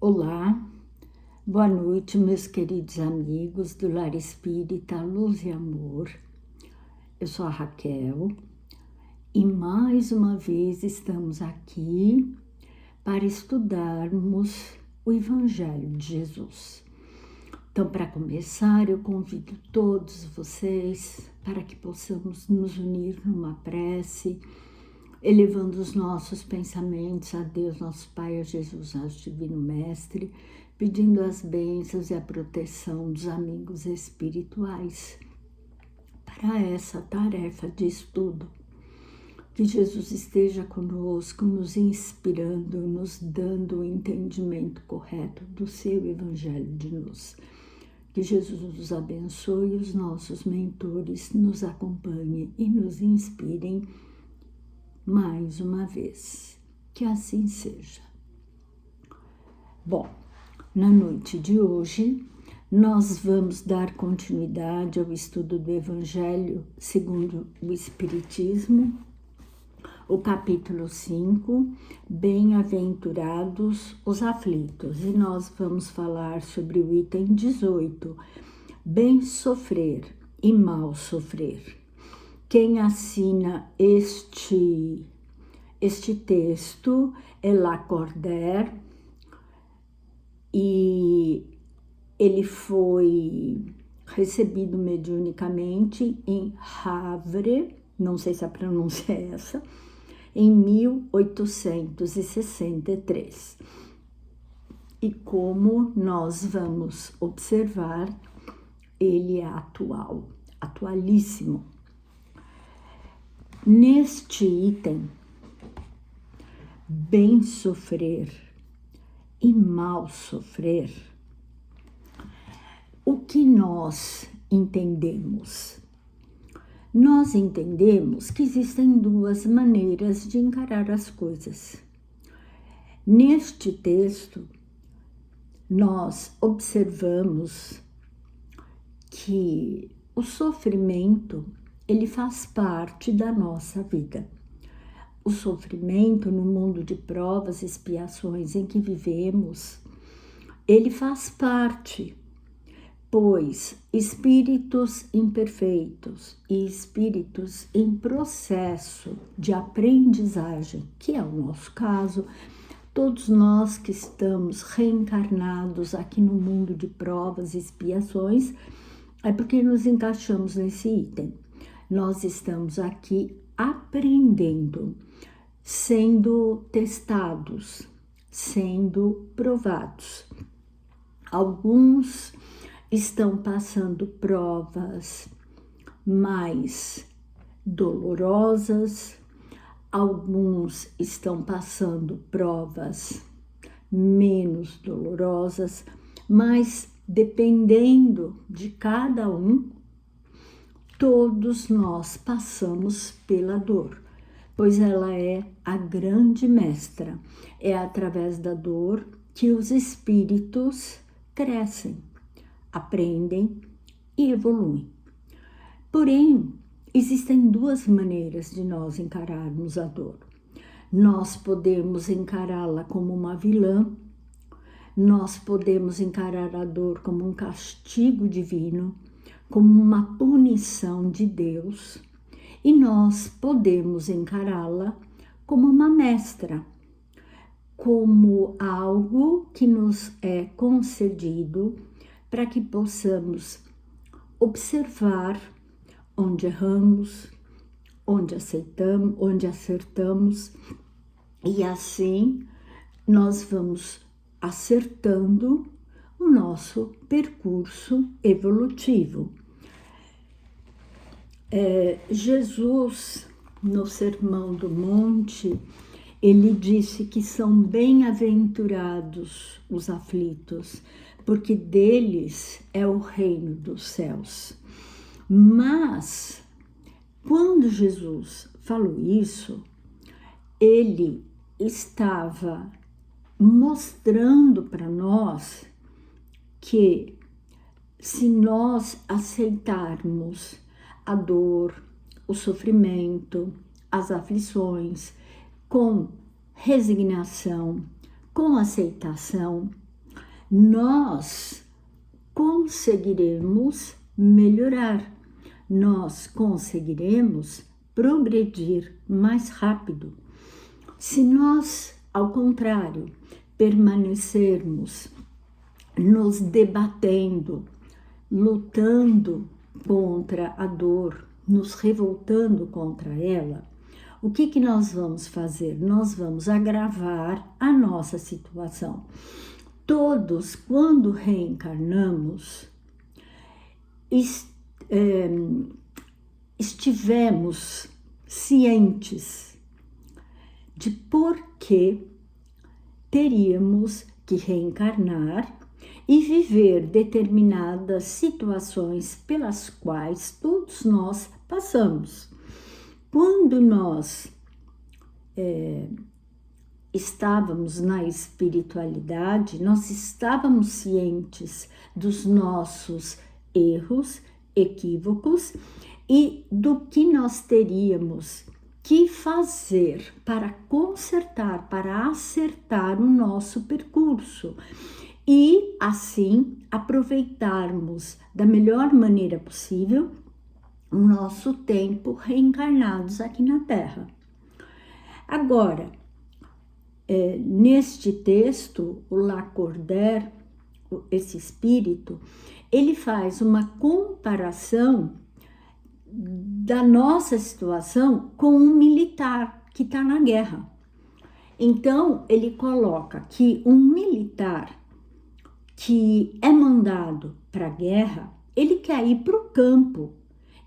Olá, boa noite, meus queridos amigos do Lar Espírita Luz e Amor. Eu sou a Raquel e mais uma vez estamos aqui para estudarmos o Evangelho de Jesus. Então, para começar, eu convido todos vocês para que possamos nos unir numa prece, elevando os nossos pensamentos a Deus, nosso Pai, a Jesus, nosso Divino Mestre, pedindo as bênçãos e a proteção dos amigos espirituais para essa tarefa de estudo. Que Jesus esteja conosco, nos inspirando, nos dando o entendimento correto do seu Evangelho de luz. Que Jesus nos abençoe e os nossos mentores nos acompanhem e nos inspirem mais uma vez. Que assim seja. Bom, na noite de hoje, nós vamos dar continuidade ao estudo do Evangelho segundo o Espiritismo, o capítulo 5, Bem-aventurados os aflitos. E nós vamos falar sobre o item 18, bem sofrer e mal sofrer. Quem assina este texto é Lacordaire e ele foi recebido mediunicamente em Havre, não sei se a pronúncia é essa, em 1863. E como nós vamos observar, ele é atualíssimo. Neste item, bem sofrer e mal sofrer, o que nós entendemos? Nós entendemos que existem duas maneiras de encarar as coisas. Neste texto, nós observamos que o sofrimento ele faz parte da nossa vida. O sofrimento no mundo de provas e expiações em que vivemos, ele faz parte, pois espíritos imperfeitos e espíritos em processo de aprendizagem, que é o nosso caso, todos nós que estamos reencarnados aqui no mundo de provas e expiações, é porque nos encaixamos nesse item. Nós estamos aqui aprendendo, sendo testados, sendo provados. Alguns estão passando provas mais dolorosas, alguns estão passando provas menos dolorosas, mas dependendo de cada um, todos nós passamos pela dor, pois ela é a grande mestra. É através da dor que os espíritos crescem, aprendem e evoluem. Porém, existem duas maneiras de nós encararmos a dor. Nós podemos encará-la como uma vilã, nós podemos encarar a dor como um castigo divino, como uma punição de Deus, e nós podemos encará-la como uma mestra, como algo que nos é concedido para que possamos observar onde erramos, onde acertamos, e assim nós vamos acertando o nosso percurso evolutivo. Jesus, no Sermão do Monte, ele disse que são bem-aventurados os aflitos, porque deles é o reino dos céus. Mas, quando Jesus falou isso, ele estava mostrando para nós que se nós aceitarmos a dor, o sofrimento, as aflições com resignação, com aceitação, nós conseguiremos melhorar, nós conseguiremos progredir mais rápido. Se nós, ao contrário, permanecermos nos debatendo, lutando contra a dor, nos revoltando contra ela, o que nós vamos fazer? Nós vamos agravar a nossa situação. Todos, quando reencarnamos, estivemos cientes de por que teríamos que reencarnar e viver determinadas situações pelas quais todos nós passamos. Quando nós estávamos na espiritualidade, nós estávamos cientes dos nossos erros, equívocos e do que nós teríamos que fazer para consertar, para acertar o nosso percurso e assim aproveitarmos da melhor maneira possível o nosso tempo reencarnados aqui na Terra. Agora, neste texto, o Lacordaire, esse espírito, ele faz uma comparação da nossa situação com um militar que está na guerra. Então, ele coloca que um militar que é mandado para a guerra, ele quer ir para o campo,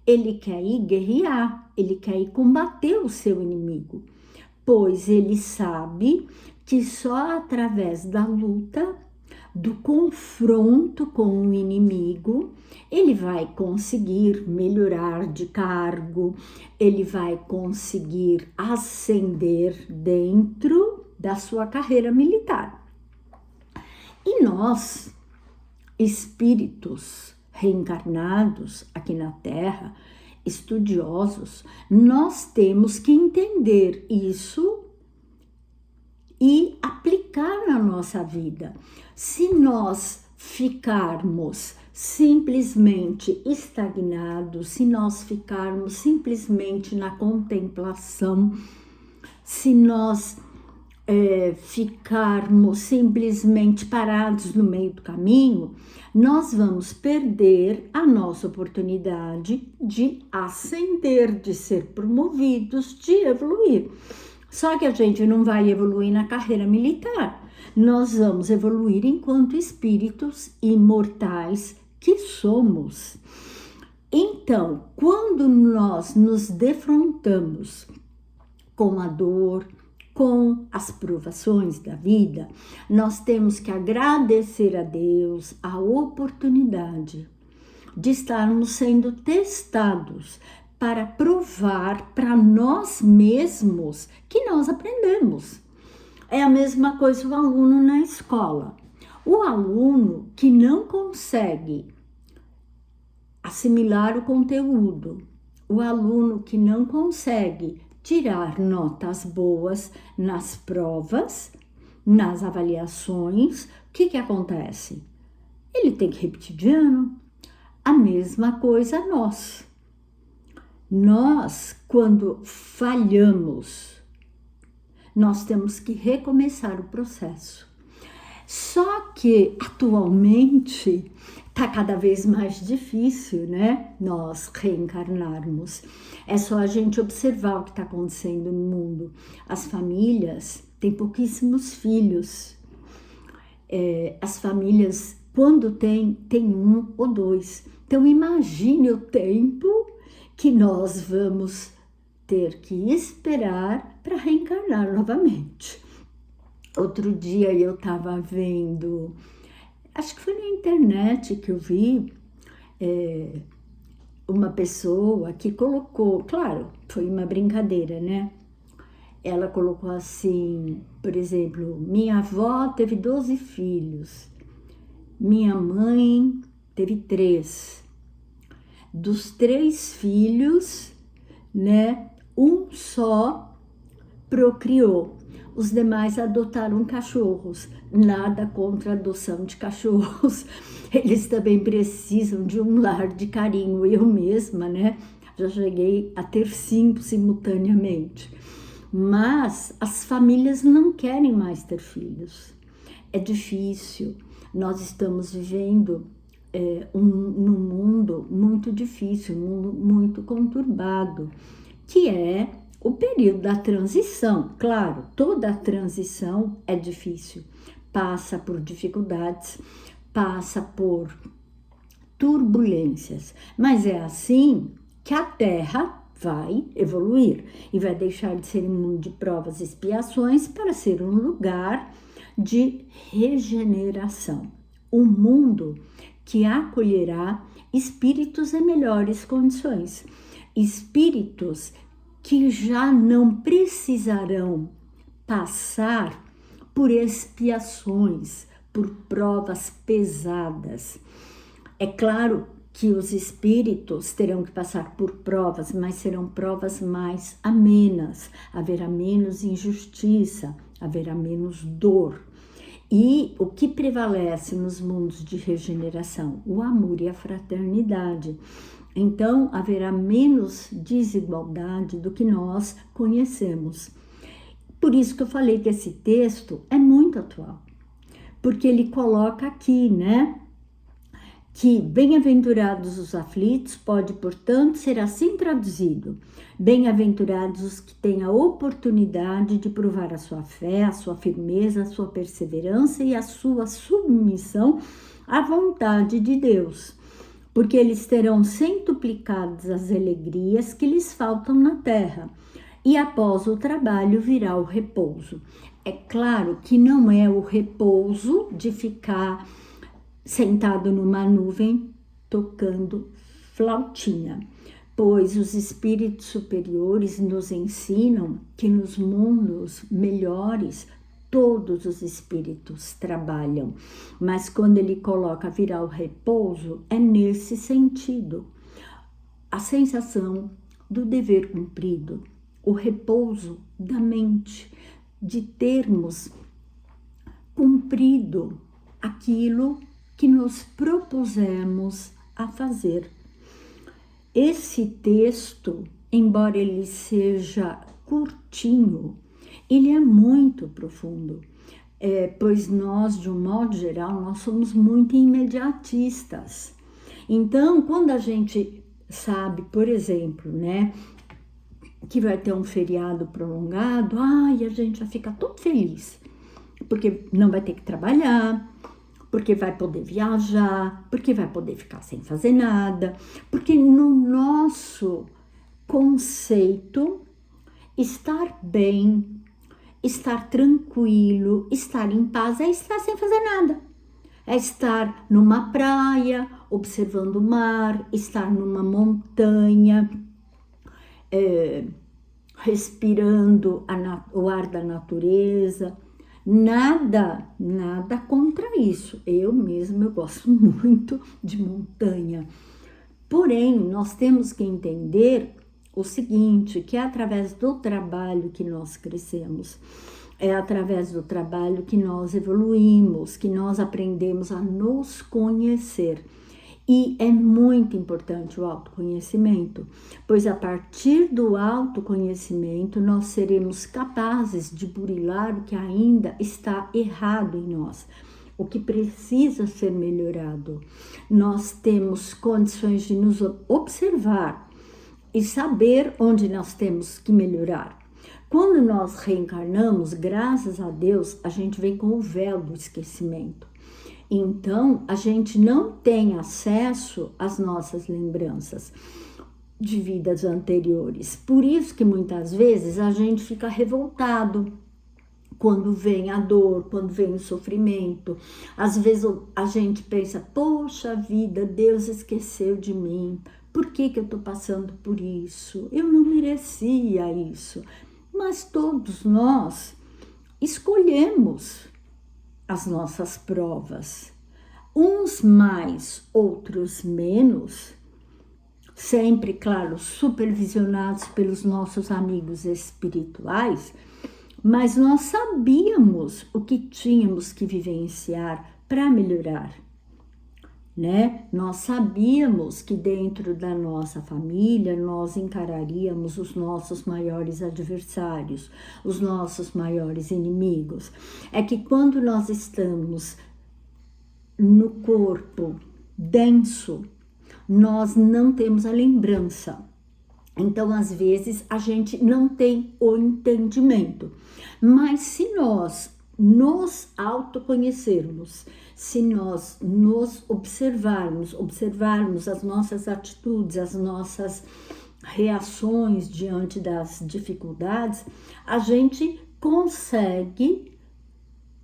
ele quer ir guerrear, ele quer ir combater o seu inimigo, pois ele sabe que só através da luta, do confronto com o inimigo, ele vai conseguir melhorar de cargo, ele vai conseguir ascender dentro da sua carreira militar. E nós, espíritos reencarnados aqui na Terra, estudiosos, nós temos que entender isso e aplicar na nossa vida. Se nós ficarmos simplesmente estagnados, se nós ficarmos simplesmente na contemplação, se nós ficarmos simplesmente parados no meio do caminho, nós vamos perder a nossa oportunidade de ascender, de ser promovidos, de evoluir. Só que a gente não vai evoluir na carreira militar, nós vamos evoluir enquanto espíritos imortais que somos. Então, quando nós nos defrontamos com a dor, com as provações da vida, nós temos que agradecer a Deus a oportunidade de estarmos sendo testados para provar para nós mesmos que nós aprendemos. É a mesma coisa o aluno na escola. O aluno que não consegue assimilar o conteúdo, o aluno que não consegue tirar notas boas nas provas, nas avaliações, o que acontece? Ele tem que repetir de ano. A mesma coisa nós. Nós, quando falhamos, nós temos que recomeçar o processo. Só que, atualmente, está cada vez mais difícil, né? Nós reencarnarmos. É só a gente observar o que está acontecendo no mundo. As famílias têm pouquíssimos filhos. As famílias, quando tem um ou dois. Então, imagine o tempo que nós vamos ter que esperar para reencarnar novamente. Outro dia eu estava vendo, acho que foi na internet que eu vi, uma pessoa que colocou, claro, foi uma brincadeira, né? Ela colocou assim, por exemplo, minha avó teve 12 filhos, minha mãe teve 3. Dos 3 filhos, né, um só procriou. os demais adotaram cachorros. Nada contra a adoção de cachorros. Eles também precisam de um lar de carinho. Eu mesma, né? Já cheguei a ter 5 simultaneamente. Mas as famílias não querem mais ter filhos. É difícil. Nós estamos vivendo num mundo muito difícil, um mundo muito conturbado, que é o período da transição. Claro, toda a transição é difícil, passa por dificuldades, passa por turbulências, mas é assim que a Terra vai evoluir e vai deixar de ser um mundo de provas e expiações para ser um lugar de regeneração. Um mundo que acolherá espíritos em melhores condições, espíritos que já não precisarão passar por expiações, por provas pesadas. É claro que os espíritos terão que passar por provas, mas serão provas mais amenas, haverá menos injustiça, haverá menos dor. E o que prevalece nos mundos de regeneração? O amor e a fraternidade. Então, haverá menos desigualdade do que nós conhecemos. Por isso que eu falei que esse texto é muito atual. Porque ele coloca aqui, né? Que bem-aventurados os aflitos, pode, portanto, ser assim traduzido. Bem-aventurados os que têm a oportunidade de provar a sua fé, a sua firmeza, a sua perseverança e a sua submissão à vontade de Deus, porque eles terão centuplicadas as alegrias que lhes faltam na terra, e após o trabalho virá o repouso. É claro que não é o repouso de ficar sentado numa nuvem tocando flautinha, pois os espíritos superiores nos ensinam que nos mundos melhores todos os espíritos trabalham, mas quando ele coloca virar o repouso, é nesse sentido. A sensação do dever cumprido, o repouso da mente, de termos cumprido aquilo que nos propusemos a fazer. Esse texto, embora ele seja curtinho, ele é muito profundo, pois nós, de um modo geral, nós somos muito imediatistas. Então, quando a gente sabe, por exemplo, né, que vai ter um feriado prolongado, a gente já fica todo feliz, porque não vai ter que trabalhar, porque vai poder viajar, porque vai poder ficar sem fazer nada, porque no nosso conceito, estar bem, estar tranquilo, estar em paz é estar sem fazer nada. É estar numa praia, observando o mar, estar numa montanha, respirando o ar da natureza. Nada contra isso. Eu mesma gosto muito de montanha. Porém, nós temos que entender o seguinte, que é através do trabalho que nós crescemos, é através do trabalho que nós evoluímos, que nós aprendemos a nos conhecer. E é muito importante o autoconhecimento, pois a partir do autoconhecimento nós seremos capazes de burilar o que ainda está errado em nós, o que precisa ser melhorado. Nós temos condições de nos observar e saber onde nós temos que melhorar. Quando nós reencarnamos, graças a Deus, a gente vem com o véu do esquecimento. Então, a gente não tem acesso às nossas lembranças de vidas anteriores. Por isso que muitas vezes a gente fica revoltado quando vem a dor, quando vem o sofrimento. Às vezes a gente pensa, poxa vida, Deus esqueceu de mim. Por que eu estou passando por isso? Eu não merecia isso. Mas todos nós escolhemos as nossas provas, uns mais, outros menos, sempre, claro, supervisionados pelos nossos amigos espirituais, mas nós sabíamos o que tínhamos que vivenciar para melhorar, né? Nós sabíamos que dentro da nossa família nós encararíamos os nossos maiores adversários, os nossos maiores inimigos. É que quando nós estamos no corpo denso, nós não temos a lembrança. Então, às vezes, a gente não tem o entendimento. Mas se nós nos autoconhecermos, se nós nos observarmos as nossas atitudes, as nossas reações diante das dificuldades, a gente consegue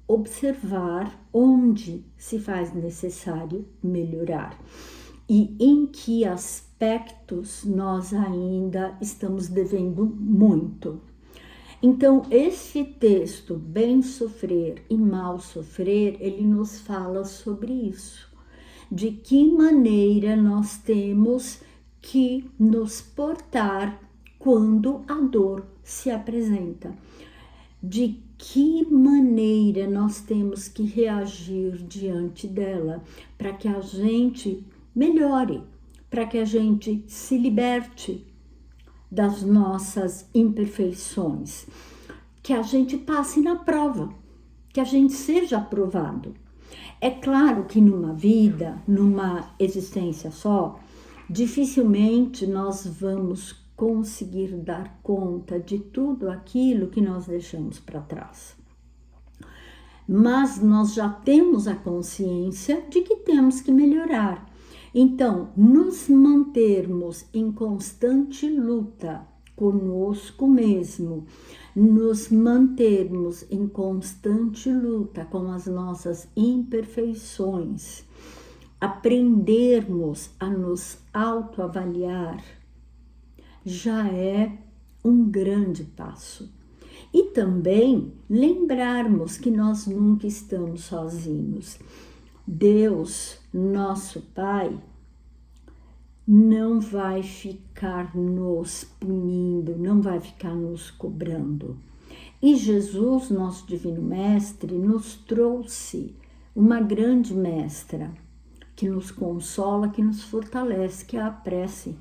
observar onde se faz necessário melhorar e em que aspectos nós ainda estamos devendo muito. Então, esse texto, Bem Sofrer e Mal Sofrer, ele nos fala sobre isso. De que maneira nós temos que nos portar quando a dor se apresenta. De que maneira nós temos que reagir diante dela para que a gente melhore, para que a gente se liberte das nossas imperfeições, que a gente passe na prova, que a gente seja aprovado. É claro que numa vida, numa existência só, dificilmente nós vamos conseguir dar conta de tudo aquilo que nós deixamos para trás. Mas nós já temos a consciência de que temos que melhorar. Então, nos mantermos em constante luta conosco mesmo, nos mantermos em constante luta com as nossas imperfeições, aprendermos a nos autoavaliar, já é um grande passo. E também lembrarmos que nós nunca estamos sozinhos. Deus, nosso Pai, não vai ficar nos punindo, não vai ficar nos cobrando. E Jesus, nosso Divino Mestre, nos trouxe uma grande mestra que nos consola, que nos fortalece, que é a prece.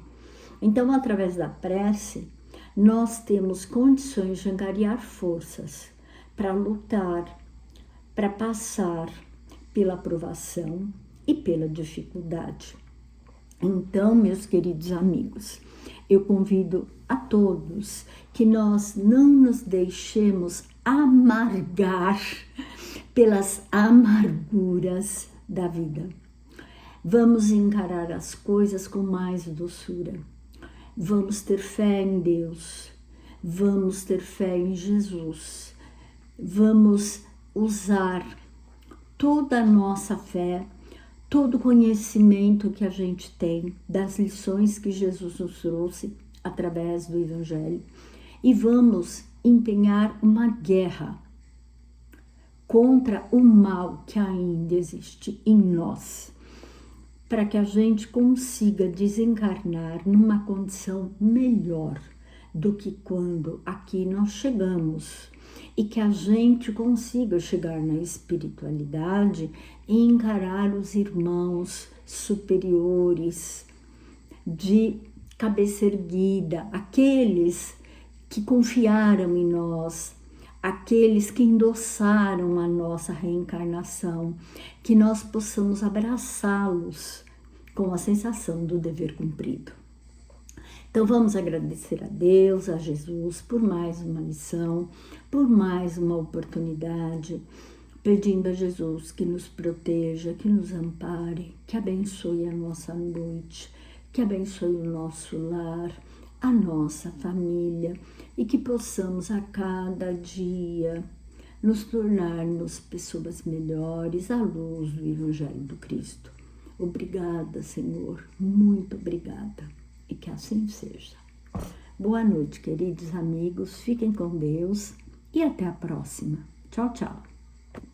Então, através da prece, nós temos condições de angariar forças para lutar, para passar pela aprovação e pela dificuldade. Então, meus queridos amigos, eu convido a todos que nós não nos deixemos amargar pelas amarguras da vida. Vamos encarar as coisas com mais doçura. Vamos ter fé em Deus. Vamos ter fé em Jesus. Vamos usar toda a nossa fé, todo o conhecimento que a gente tem das lições que Jesus nos trouxe através do Evangelho e vamos empenhar uma guerra contra o mal que ainda existe em nós, para que a gente consiga desencarnar numa condição melhor do que quando aqui nós chegamos. E que a gente consiga chegar na espiritualidade e encarar os irmãos superiores de cabeça erguida, aqueles que confiaram em nós, aqueles que endossaram a nossa reencarnação, que nós possamos abraçá-los com a sensação do dever cumprido. Então vamos agradecer a Deus, a Jesus, por mais uma lição, por mais uma oportunidade, pedindo a Jesus que nos proteja, que nos ampare, que abençoe a nossa noite, que abençoe o nosso lar, a nossa família e que possamos a cada dia nos tornarmos pessoas melhores à luz do Evangelho do Cristo. Obrigada, Senhor, muito obrigada. E que assim seja. Boa noite, queridos amigos. Fiquem com Deus e até a próxima. Tchau, tchau.